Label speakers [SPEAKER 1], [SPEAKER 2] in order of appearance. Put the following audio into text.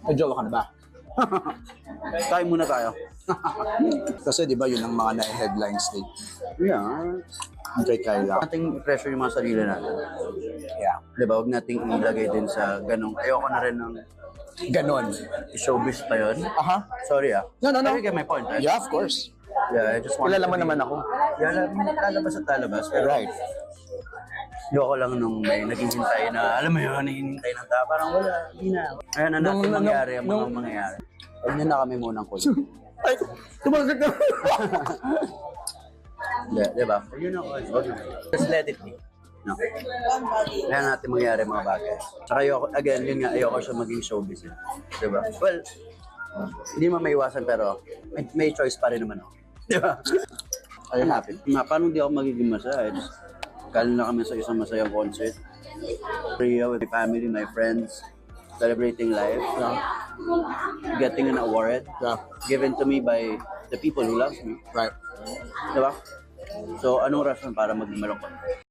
[SPEAKER 1] May jowa ka na ba?
[SPEAKER 2] Kain muna tayo.
[SPEAKER 1] Kasi di ba yun ang mga na-headlines din.
[SPEAKER 2] Yeah.
[SPEAKER 1] Kay Kyla.
[SPEAKER 2] Nating pressure yung mga sarili natin.
[SPEAKER 1] Yeah.
[SPEAKER 2] Di ba? Huwag nating ilagay din sa ganong. Ayoko na rin ng
[SPEAKER 1] Ganon.
[SPEAKER 2] showbiz pa yun.
[SPEAKER 1] Aha.
[SPEAKER 2] Sorry ah.
[SPEAKER 1] No.
[SPEAKER 2] You get my point, right?
[SPEAKER 1] Yeah, of course.
[SPEAKER 2] Yeah, I just want
[SPEAKER 1] Kilala
[SPEAKER 2] to
[SPEAKER 1] mo
[SPEAKER 2] be-
[SPEAKER 1] naman ako.
[SPEAKER 2] Yeah, lalabas at lalabas. Pero
[SPEAKER 1] Right.
[SPEAKER 2] ayoko lang nung may naghihintay na, alam mo yun, naghihintay ng tao. Parang wala, hindi na. Kaya na natin mangyari ang mga mangyayari. Huwag niyo na kami munang kulit.
[SPEAKER 1] Ay, tumagat na.
[SPEAKER 2] Di ba? Yun ako. Huwag na. Just let it be. No. Kaya natin mangyari mga bagay. Saka ayoko, again, yun nga, ayoko siya maging showbiz. Di ba? Well, hindi mo maiwasan pero may choice pa rin naman ako. Di ba? Ayun happy. Paano hindi ako magiging masaya? Galing na kami sa isang masayang concert. Here with my family, my friends, celebrating life. Getting an award
[SPEAKER 1] Yeah.
[SPEAKER 2] given to me by the people who loves me.
[SPEAKER 1] Right.
[SPEAKER 2] Diba? So, anong rason para maging malungkot?